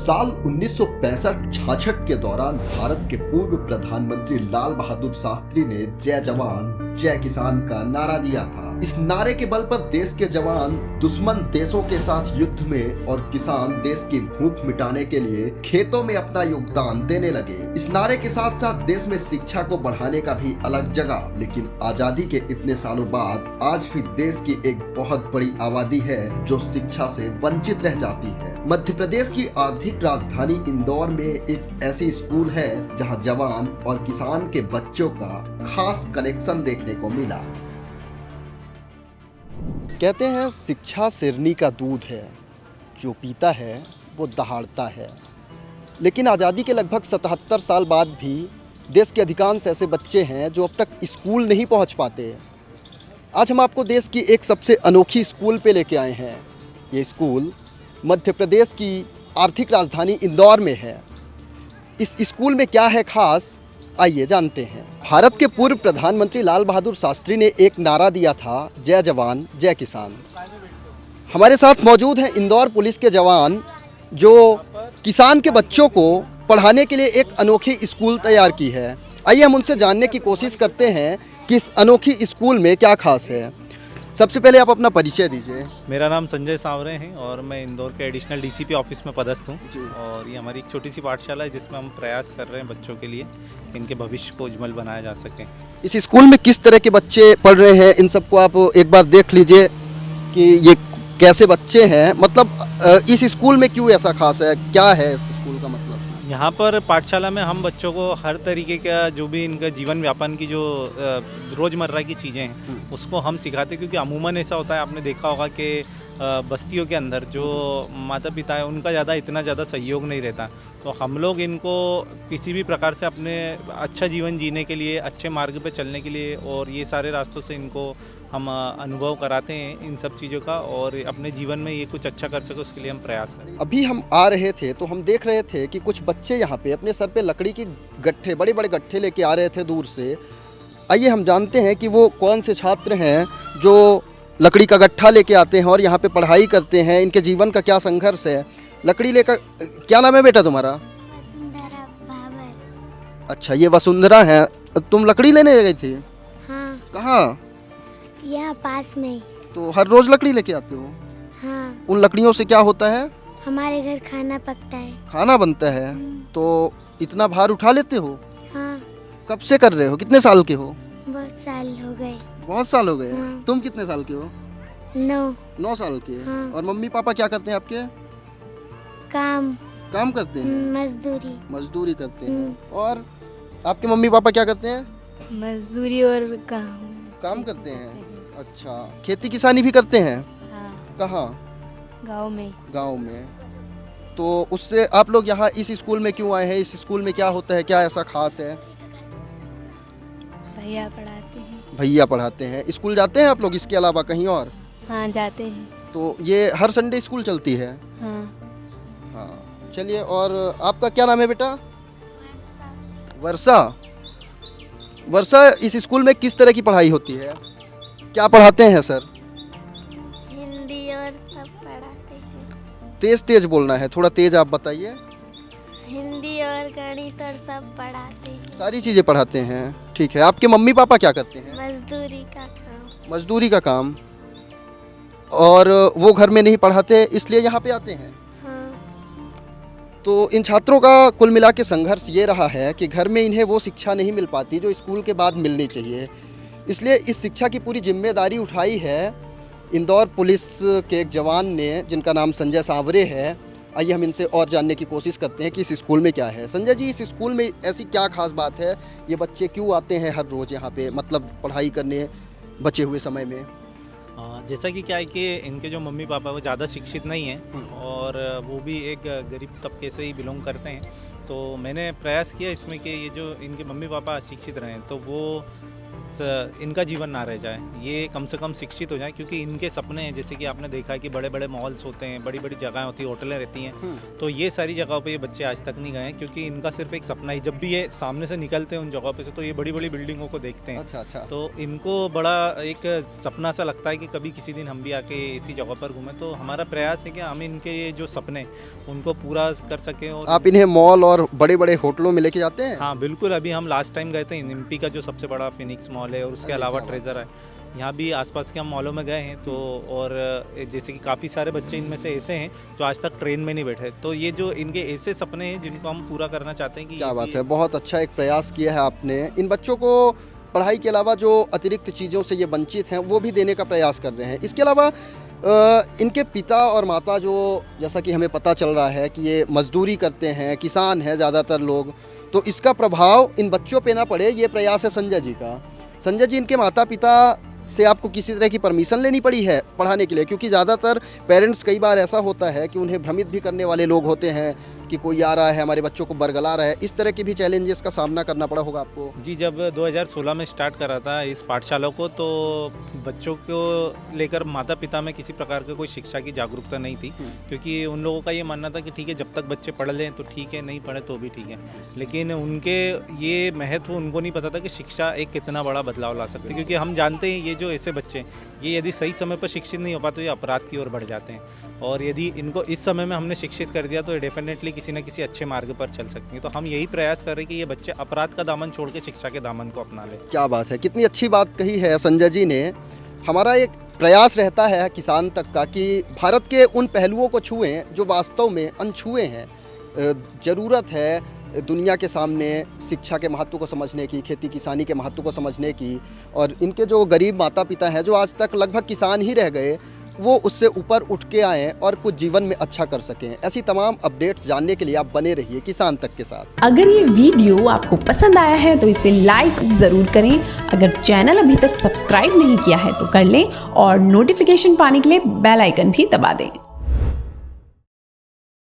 साल 1965-66 के दौरान भारत के पूर्व प्रधानमंत्री लाल बहादुर शास्त्री ने जय जवान जय किसान का नारा दिया था। इस नारे के बल पर देश के जवान दुश्मन देशों के साथ युद्ध में और किसान देश की भूख मिटाने के लिए खेतों में अपना योगदान देने लगे। इस नारे के साथ साथ देश में शिक्षा को बढ़ाने का भी अलग जगह। लेकिन आजादी के इतने सालों बाद आज भी देश की एक बहुत बड़ी आबादी है जो शिक्षा से वंचित रह जाती है। मध्य प्रदेश की आर्थिक राजधानी इंदौर में एक ऐसी स्कूल है जहां जवान और किसान के बच्चों का खास कनेक्शन देखने को मिला। कहते हैं शिक्षा सिरनी का दूध है, जो पीता है वो दहाड़ता है। लेकिन आज़ादी के लगभग 77 साल बाद भी देश के अधिकांश ऐसे बच्चे हैं जो अब तक स्कूल नहीं पहुंच पाते। आज हम आपको देश की एक सबसे अनोखी स्कूल पे लेके आए हैं। ये स्कूल मध्य प्रदेश की आर्थिक राजधानी इंदौर में है। इस स्कूल में क्या है खास, आइए जानते हैं। भारत के पूर्व प्रधानमंत्री लाल बहादुर शास्त्री ने एक नारा दिया था, जय जवान जय किसान। हमारे साथ मौजूद हैं इंदौर पुलिस के जवान जो किसान के बच्चों को पढ़ाने के लिए एक अनोखी स्कूल तैयार की है। आइए हम उनसे जानने की कोशिश करते हैं कि इस अनोखी स्कूल में क्या खास है। सबसे पहले आप अपना परिचय दीजिए। मेरा नाम संजय सांवरे है और मैं इंदौर के एडिशनल डीसीपी ऑफिस में पदस्थ हूँ। और ये हमारी एक छोटी सी पाठशाला है जिसमें हम प्रयास कर रहे हैं बच्चों के लिए इनके भविष्य को उज्जवल बनाया जा सके। इस स्कूल में किस तरह के बच्चे पढ़ रहे हैं, इन सबको आप एक बार देख लीजिए कि ये कैसे बच्चे हैं। मतलब इस स्कूल में क्यों ऐसा खास है, क्या है इस स्कूल का मतलब? यहाँ पर पाठशाला में हम बच्चों को हर तरीके का जो भी इनका जीवन व्यापन की जो रोज़मर्रा की चीज़ें हैं उसको हम सिखाते हैं। क्योंकि अमूमन ऐसा होता है, आपने देखा होगा कि बस्तियों के अंदर जो माता पिता है उनका इतना ज़्यादा सहयोग नहीं रहता। तो हम लोग इनको किसी भी प्रकार से अपने अच्छा जीवन जीने के लिए, अच्छे मार्ग पे चलने के लिए और ये सारे रास्तों से इनको हम अनुभव कराते हैं इन सब चीज़ों का, और अपने जीवन में ये कुछ अच्छा कर सके उसके लिए हम प्रयास करें। अभी हम आ रहे थे तो हम देख रहे थे कि कुछ बच्चे यहाँ पे अपने सर पे लकड़ी की गट्ठे, बड़े बड़े गट्ठे लेके आ रहे थे दूर से। आइए हम जानते हैं कि वो कौन से छात्र हैं जो लकड़ी का गट्ठा लेके आते हैं और यहाँ पे पढ़ाई करते हैं। इनके जीवन का क्या संघर्ष है। लकड़ी लेकर, क्या नाम है बेटा तुम्हारा? वसुंधरा बाबर। अच्छा, ये वसुंधरा है। तुम लकड़ी लेने गई थी? हाँ। कहाँ? यहाँ पास में ही। तो हर रोज लकड़ी लेके आते हो? हाँ। उन लकड़ियों से क्या होता है? हमारे घर खाना पकता है। खाना बनता है। तो इतना भार उठा लेते हो? हाँ। कब से कर रहे हो, कितने साल के हो? बहुत साल हो गए। बहुत साल हो गए। हाँ। तुम कितने साल के हो? 9 साल के। हाँ। और मम्मी पापा क्या करते हैं आपके? काम करते हैं? मजदूरी करते हैं। और आपके मम्मी पापा क्या करते हैं? मजदूरी और काम करते हैं। अच्छा, खेती किसानी भी करते हैं? हाँ। कहाँ? गाँव में। तो उससे आप लोग यहाँ इस स्कूल में क्यों आए हैं? इस स्कूल में क्या होता है, क्या ऐसा खास है? भैया पढ़ाते हैं। स्कूल जाते हैं आप लोग इसके अलावा कहीं और? हाँ, जाते हैं। तो ये हर संडे स्कूल चलती है? हाँ। चलिए, और आपका क्या नाम है बेटा? वर्षा। वर्षा, इस स्कूल में किस तरह की पढ़ाई होती है, क्या पढ़ाते हैं सर? हिंदी और सब पढ़ाते हैं। तेज बोलना है, थोड़ा तेज आप बताइए। हिंदी और गणित और सब पढ़ाते हैं। सारी चीज़ें पढ़ाते हैं, ठीक है। आपके मम्मी पापा क्या करते हैं? मजदूरी का काम। और वो घर में नहीं पढ़ाते इसलिए यहाँ पे आते हैं? हाँ। तो इन छात्रों का कुल मिला के संघर्ष ये रहा है कि घर में इन्हें वो शिक्षा नहीं मिल पाती जो स्कूल के बाद मिलनी चाहिए। इसलिए इस शिक्षा की पूरी जिम्मेदारी उठाई है इंदौर पुलिस के एक जवान ने, जिनका नाम संजय सांवरे है। आइए हम इनसे और जानने की कोशिश करते हैं कि इस स्कूल में क्या है। संजय जी, इस स्कूल में ऐसी क्या खास बात है, ये बच्चे क्यों आते हैं हर रोज़ यहाँ पे, मतलब पढ़ाई करने बचे हुए समय में? जैसा कि क्या है कि इनके जो मम्मी पापा वो ज़्यादा शिक्षित नहीं हैं और वो भी एक गरीब तबके से ही बिलोंग करते हैं। तो मैंने प्रयास किया इसमें कि ये जो इनके मम्मी पापा शिक्षित रहें, तो वो इनका जीवन ना रह जाए, ये कम से कम शिक्षित हो जाए, क्योंकि इनके सपने हैं, जैसे कि आपने देखा है कि बड़े बड़े मॉल्स होते हैं, बड़ी बड़ी जगहें होती हैं, होटलें रहती हैं, तो ये सारी जगहों पे ये बच्चे आज तक नहीं गए हैं, क्योंकि इनका सिर्फ एक सपना ही, जब भी ये सामने से निकलते हैं उन जगहों पे से, तो ये बड़ी बड़ी बिल्डिंगों को देखते हैं। अच्छा। तो इनको बड़ा एक सपना सा लगता है कि कभी किसी दिन हम भी आके इसी जगह पर घूमें। तो हमारा प्रयास है कि हम इनके ये जो सपने उनको पूरा कर सकें। और आप इन्हें मॉल और बड़े बड़े होटलों में लेके जाते हैं? हाँ बिल्कुल, अभी हम लास्ट टाइम गए थे एमपी का जो सबसे बड़ा फिनिक्स मॉल है, और उसके अरे अलावा क्या बात ट्रेजर है, यहाँ भी आसपास के हम मॉलों में गए हैं। तो और जैसे कि काफ़ी सारे बच्चे इनमें से ऐसे हैं जो आज तक ट्रेन में नहीं बैठे, तो ये जो इनके ऐसे सपने हैं जिनको हम पूरा करना चाहते हैं कि क्या बात है, बहुत अच्छा एक प्रयास किया है आपने। इन बच्चों को पढ़ाई के अलावा जो अतिरिक्त चीज़ों से ये वंचित हैं वो भी देने का प्रयास कर रहे हैं। इसके अलावा इनके पिता और माता जो, जैसा कि हमें पता चल रहा है कि ये मजदूरी करते हैं, किसान हैं ज़्यादातर लोग, तो इसका प्रभाव इन बच्चों पे ना पड़े, ये प्रयास है संजय जी का। संजय जी, इनके माता पिता से आपको किसी तरह की परमिशन लेनी पड़ी है पढ़ाने के लिए? क्योंकि ज़्यादातर पेरेंट्स, कई बार ऐसा होता है कि उन्हें भ्रमित भी करने वाले लोग होते हैं कि कोई आ रहा है हमारे बच्चों को बरगला रहा है, इस तरह के भी चैलेंजेस का सामना करना पड़ा होगा आपको? जी, जब 2016 में स्टार्ट करा था इस पाठशाला को, तो बच्चों को लेकर माता पिता में किसी प्रकार की कोई शिक्षा की जागरूकता नहीं थी, क्योंकि उन लोगों का ये मानना था कि ठीक है, जब तक बच्चे पढ़ लें तो ठीक है, नहीं पढ़े तो भी ठीक है। लेकिन उनके ये महत्व उनको नहीं पता था कि शिक्षा एक कितना बड़ा बदलाव ला सकती है, क्योंकि हम जानते हैं ये जो ऐसे बच्चे हैं, ये यदि सही समय पर शिक्षित नहीं हो पाते तो ये अपराध की ओर बढ़ जाते हैं, और यदि इनको इस समय में हमने शिक्षित कर दिया तो ये डेफिनेटली किसी न किसी अच्छे मार्ग पर चल सकते हैं। तो हम यही प्रयास कर रहे हैं कि ये बच्चे अपराध का दामन छोड़ के शिक्षा के दामन को अपना लें। क्या बात है, कितनी अच्छी बात कही है संजय जी ने। हमारा एक प्रयास रहता है किसान तक का कि भारत के उन पहलुओं को छुएं जो वास्तव में अनछुए हैं। ज़रूरत है दुनिया के सामने शिक्षा के महत्व को समझने की, खेती किसानी के महत्व को समझने की, और इनके जो गरीब माता पिता हैं जो आज तक लगभग किसान ही रह गए, वो उससे ऊपर उठ के आएँ और कुछ जीवन में अच्छा कर सकें। ऐसी तमाम अपडेट्स जानने के लिए आप बने रहिए किसान तक के साथ। अगर ये वीडियो आपको पसंद आया है तो इसे लाइक ज़रूर करें। अगर चैनल अभी तक सब्सक्राइब नहीं किया है तो कर लें, और नोटिफिकेशन पाने के लिए बेल आइकन भी दबा दें।